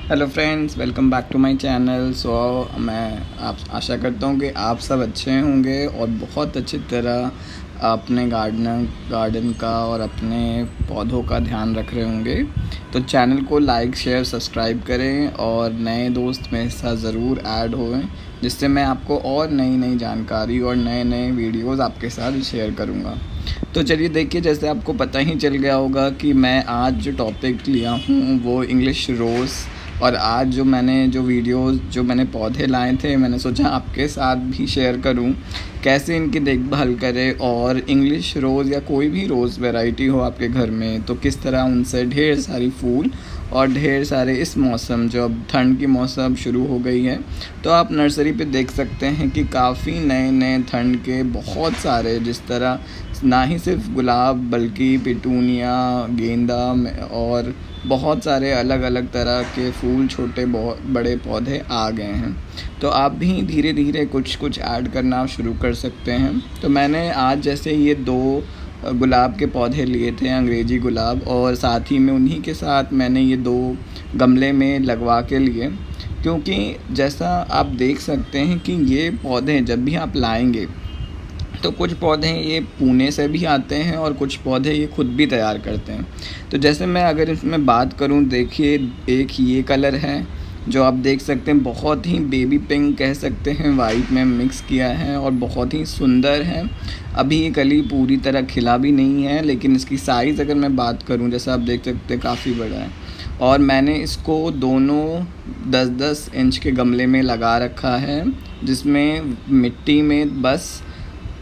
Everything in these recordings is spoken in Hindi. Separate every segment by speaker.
Speaker 1: Hello friends, welcome back to my channel. मैं आप आशा करता हूँ कि आप सब अच्छे होंगे और बहुत अच्छी तरह अपने गार्डन का और अपने पौधों का ध्यान रख रहे होंगे। तो चैनल को लाइक शेयर सब्सक्राइब करें और नए दोस्त मेरे साथ ज़रूर ऐड हों, जिससे मैं आपको और नई नई जानकारी और नए नए वीडियोज़ आपके साथ शेयर करूँगा। तो चलिए देखिए, जैसे आपको पता ही चल गया होगा कि मैं आज जो टॉपिक लिया हूँ वो इंग्लिश रोज़, और आज जो वीडियोस जो मैंने पौधे लाए थे, मैंने सोचा आपके साथ भी शेयर करूं कैसे इनकी देखभाल करें। और इंग्लिश रोज़ या कोई भी रोज़ वैरायटी हो आपके घर में तो किस तरह उनसे ढेर सारी फूल और ढेर सारे इस मौसम, जो अब ठंड की मौसम शुरू हो गई है, तो आप नर्सरी पे देख सकते हैं कि काफ़ी नए नए ठंड के बहुत सारे, जिस तरह ना ही सिर्फ गुलाब बल्कि पिटूनिया, गेंदा और बहुत सारे अलग अलग तरह के फूल, छोटे बहुत बड़े पौधे आ गए हैं। तो आप भी धीरे धीरे कुछ कुछ ऐड करना शुरू कर सकते हैं। तो मैंने आज जैसे ये 2 गुलाब के पौधे लिए थे, अंग्रेज़ी गुलाब, और साथ ही में उन्हीं के साथ मैंने ये 2 गमले में लगवा के लिए, क्योंकि जैसा आप देख सकते हैं कि ये पौधे जब भी आप लाएंगे तो कुछ पौधे ये पुणे से भी आते हैं और कुछ पौधे ये खुद भी तैयार करते हैं। तो जैसे मैं अगर इसमें बात करूं, देखिए एक ये कलर है जो आप देख सकते हैं, बहुत ही बेबी पिंक कह सकते हैं, वाइट में मिक्स किया है और बहुत ही सुंदर है। अभी ये कली पूरी तरह खिला भी नहीं है, लेकिन इसकी साइज़ अगर मैं बात करूं, जैसा आप देख सकते हैं काफ़ी बड़ा है। और मैंने इसको दोनों 10-10 इंच के गमले में लगा रखा है, जिसमें मिट्टी में बस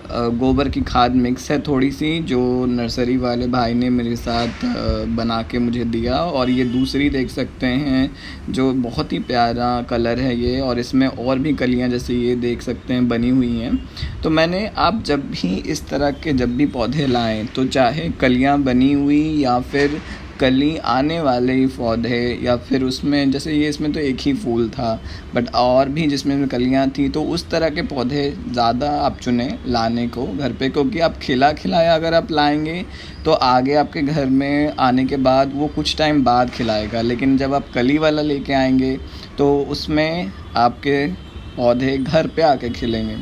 Speaker 1: गोबर की खाद मिक्स है थोड़ी सी, जो नर्सरी वाले भाई ने मेरे साथ बना के मुझे दिया। और ये दूसरी देख सकते हैं जो बहुत ही प्यारा कलर है ये, और इसमें और भी कलियां जैसे ये देख सकते हैं बनी हुई हैं। तो मैंने, आप जब भी इस तरह के जब भी पौधे लाएं, तो चाहे कलियां बनी हुई या फिर कली आने वाले ही पौधे, या फिर उसमें जैसे ये इसमें तो एक ही फूल था, बट और भी जिसमें कलियां थी, तो उस तरह के पौधे ज़्यादा आप चुनें लाने को घर पे, क्योंकि आप खिला खिलाया अगर आप लाएंगे तो आगे आपके घर में आने के बाद वो कुछ टाइम बाद खिलाएगा, लेकिन जब आप कली वाला लेके आएंगे तो उसमें आपके पौधे घर पे आके खिलेंगे।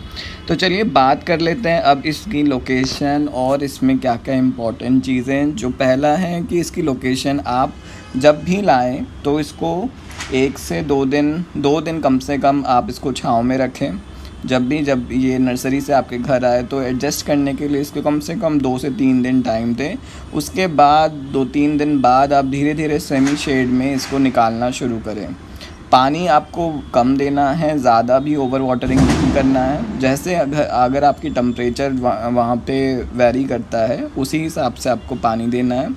Speaker 1: तो चलिए बात कर लेते हैं अब इसकी लोकेशन और इसमें क्या क्या इम्पोर्टेंट चीज़ें। जो पहला है कि इसकी लोकेशन, आप जब भी लाएं तो इसको 1 से 2 दिन कम से कम आप इसको छाँव में रखें। जब ये नर्सरी से आपके घर आए तो एडजस्ट करने के लिए इसको कम से कम 2 से 3 दिन टाइम दें। उसके बाद 2-3 दिन बाद आप धीरे धीरे सेमी शेड में इसको निकालना शुरू करें। पानी आपको कम देना है, ज़्यादा भी ओवर वाटरिंग नहीं करना है। जैसे अगर आपकी टेम्परेचर वहाँ पे वेरी करता है, उसी हिसाब से आपको पानी देना है।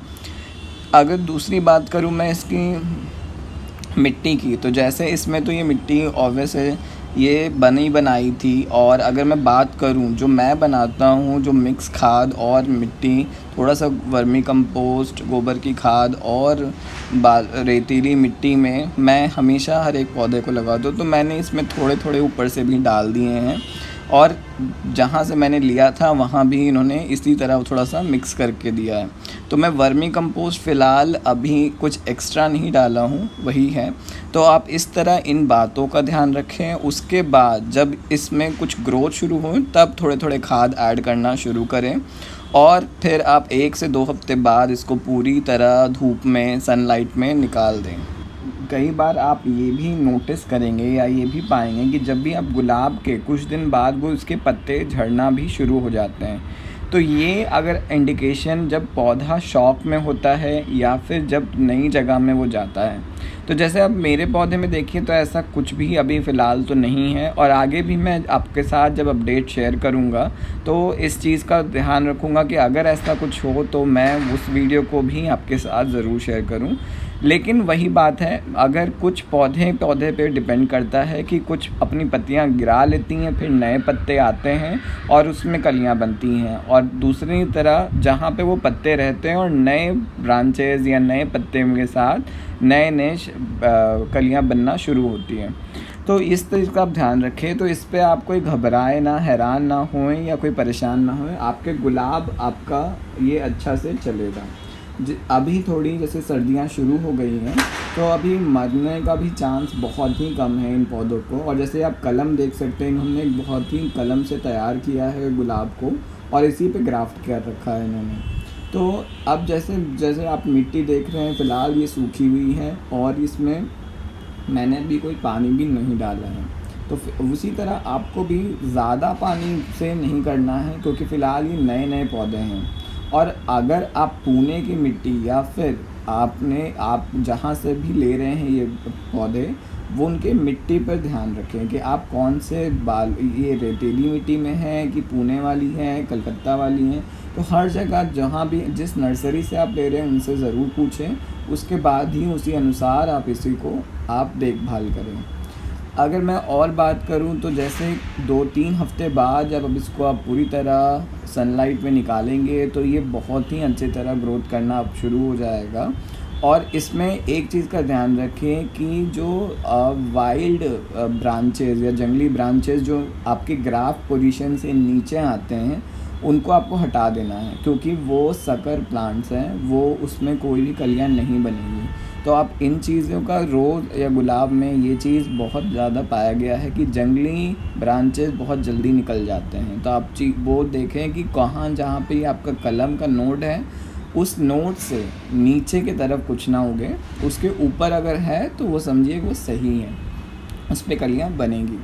Speaker 1: अगर दूसरी बात करूँ मैं इसकी मिट्टी की, तो जैसे इसमें तो ये मिट्टी ऑब्वियस है, ये बनी बनाई थी। और अगर मैं बात करूं जो मैं बनाता हूं, जो मिक्स खाद और मिट्टी, थोड़ा सा वर्मी कंपोस्ट, गोबर की खाद और रेतीली मिट्टी में मैं हमेशा हर एक पौधे को लगा दूँ, तो मैंने इसमें थोड़े थोड़े ऊपर से भी डाल दिए हैं। और जहाँ से मैंने लिया था वहाँ भी इन्होंने इसी तरह थोड़ा सा मिक्स करके दिया है। तो मैं वर्मी कंपोस्ट फ़िलहाल अभी कुछ एक्स्ट्रा नहीं डाला हूँ, वही है। तो आप इस तरह इन बातों का ध्यान रखें। उसके बाद जब इसमें कुछ ग्रोथ शुरू हो तब थोड़े थोड़े खाद ऐड करना शुरू करें, और फिर आप 1 से 2 हफ्ते बाद इसको पूरी तरह धूप में, सनलाइट में निकाल दें। कई बार आप ये भी नोटिस करेंगे या ये भी पाएंगे कि जब भी आप गुलाब के कुछ दिन बाद वो उसके पत्ते झड़ना भी शुरू हो जाते हैं। तो ये अगर इंडिकेशन जब पौधा शॉक में होता है या फिर जब नई जगह में वो जाता है। तो जैसे अब मेरे पौधे में देखिए तो ऐसा कुछ भी अभी फ़िलहाल तो नहीं है, और आगे भी मैं आपके साथ जब अपडेट शेयर करूँगा तो इस चीज़ का ध्यान रखूँगा कि अगर ऐसा कुछ हो तो मैं उस वीडियो को भी आपके साथ ज़रूर शेयर करूँ। लेकिन वही बात है, अगर कुछ पौधे पे डिपेंड करता है कि कुछ अपनी पत्तियां गिरा लेती हैं, फिर नए पत्ते आते हैं और उसमें कलियां बनती हैं, और दूसरी तरह जहां पे वो पत्ते रहते हैं और नए ब्रांचेस या नए पत्ते के साथ नए नए कलियां बनना शुरू होती हैं। तो इस चीज़ का आप ध्यान रखें। तो इस पे आप कोई घबराए ना, हैरान ना होएं या कोई परेशान ना होएं, आपके गुलाब आपका ये अच्छा से चलेगा। अभी थोड़ी जैसे सर्दियाँ शुरू हो गई हैं तो अभी मरने का भी चांस बहुत ही कम है इन पौधों को। और जैसे आप कलम देख सकते हैं, इन्होंने एक बहुत ही कलम से तैयार किया है गुलाब को और इसी पे ग्राफ्ट कर रखा है इन्होंने। तो अब जैसे जैसे आप मिट्टी देख रहे हैं, फ़िलहाल ये सूखी हुई है और इसमें मैंने भी कोई पानी भी नहीं डाला है। तो उसी तरह आपको भी ज़्यादा पानी से नहीं करना है, क्योंकि फ़िलहाल ये नए नए पौधे हैं। और अगर आप पुणे की मिट्टी या फिर आप जहाँ से भी ले रहे हैं ये पौधे, वो उनके मिट्टी पर ध्यान रखें कि आप कौन से ये रेतीली मिट्टी में है कि पुणे वाली है, कलकत्ता वाली है। तो हर जगह जहाँ भी जिस नर्सरी से आप ले रहे हैं उनसे ज़रूर पूछें, उसके बाद ही उसी अनुसार आप इसी को आप देखभाल करें। अगर मैं और बात करूं तो जैसे 2-3 हफ्ते बाद जब अब इसको आप पूरी तरह सनलाइट में निकालेंगे तो ये बहुत ही अच्छी तरह ग्रोथ करना अब शुरू हो जाएगा। और इसमें एक चीज़ का ध्यान रखें कि जो वाइल्ड ब्रांचेस या जंगली ब्रांचेस जो आपके ग्राफ्ट पोजीशन से नीचे आते हैं, उनको आपको हटा देना है, क्योंकि वो सकर प्लांट्स हैं, वो उसमें कोई भी कलियां नहीं बनेंगी। तो आप इन चीज़ों का रोज़ या गुलाब में ये चीज़ बहुत ज़्यादा पाया गया है कि जंगली ब्रांचेस बहुत जल्दी निकल जाते हैं। तो आप वो देखें कि कहाँ जहाँ पे आपका कलम का नोड है, उस नोड से नीचे की तरफ कुछ ना उगे, उसके ऊपर अगर है तो वो समझिए वो सही है, उस पर कलियाँ बनेंगी।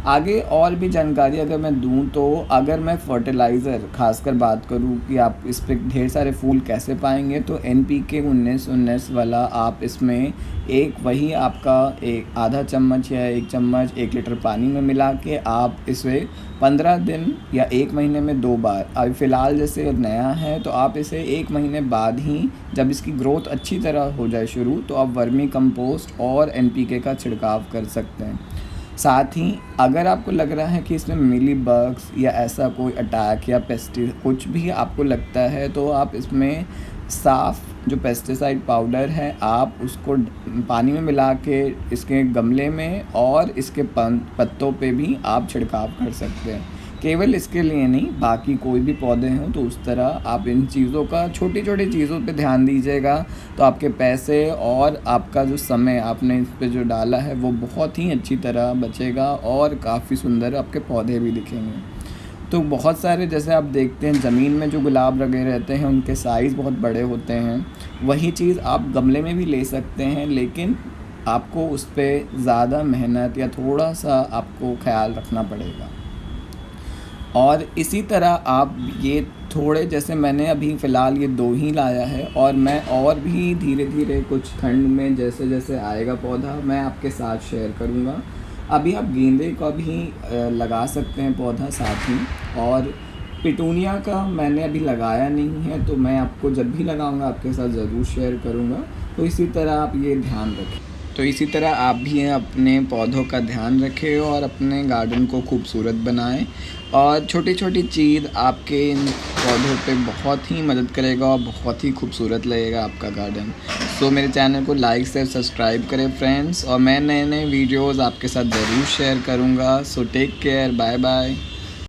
Speaker 1: आगे और भी जानकारी अगर मैं दूं तो अगर मैं फर्टिलाइज़र खासकर बात करूं कि आप इस पर ढेर सारे फूल कैसे पाएंगे, तो NPK 19-19 वाला आप इसमें वही आपका एक आधा चम्मच या 1 चम्मच 1 लीटर पानी में मिला के आप इसे 15 दिन या 1 महीने में 2 बार, अभी फ़िलहाल जैसे नया है तो आप इसे 1 महीने बाद ही जब इसकी ग्रोथ अच्छी तरह हो जाए शुरू, तो आप वर्मी कंपोस्ट और NPK का छिड़काव कर सकते हैं। साथ ही अगर आपको लग रहा है कि इसमें मिली बग्स या ऐसा कोई अटैक या कुछ भी आपको लगता है, तो आप इसमें साफ़ जो पेस्टिसाइड पाउडर है आप उसको पानी में मिला के इसके गमले में और इसके पत्तों पे भी आप छिड़काव कर सकते हैं। केवल इसके लिए नहीं, बाकी कोई भी पौधे हों तो उस तरह आप इन चीज़ों का छोटी छोटी चीज़ों पे ध्यान दीजिएगा, तो आपके पैसे और आपका जो समय आपने इस पे जो डाला है वो बहुत ही अच्छी तरह बचेगा और काफ़ी सुंदर आपके पौधे भी दिखेंगे। तो बहुत सारे जैसे आप देखते हैं ज़मीन में जो गुलाब लगे रहते हैं उनके साइज़ बहुत बड़े होते हैं, वही चीज़ आप गमले में भी ले सकते हैं, लेकिन आपको उस पर ज़्यादा मेहनत या थोड़ा सा आपको ख्याल रखना पड़ेगा। और इसी तरह आप ये थोड़े जैसे मैंने अभी फ़िलहाल ये 2 ही लाया है, और मैं और भी धीरे धीरे कुछ खंड में जैसे जैसे आएगा पौधा मैं आपके साथ शेयर करूँगा। अभी आप गेंदे का भी लगा सकते हैं पौधा साथ ही, और पिटूनिया का मैंने अभी लगाया नहीं है, तो मैं आपको जब भी लगाऊंगा आपके साथ ज़रूर शेयर करूँगा। तो इसी तरह आप ये ध्यान रखें। तो इसी तरह आप भी अपने पौधों का ध्यान रखें और अपने गार्डन को खूबसूरत बनाएं, और छोटी छोटी चीज़ आपके इन पौधों पे बहुत ही मदद करेगा और बहुत ही खूबसूरत लगेगा आपका गार्डन। सो मेरे चैनल को लाइक से सब्सक्राइब करें फ्रेंड्स, और मैं नए नए वीडियोज़ आपके साथ ज़रूर शेयर करूँगा। So take care, bye bye.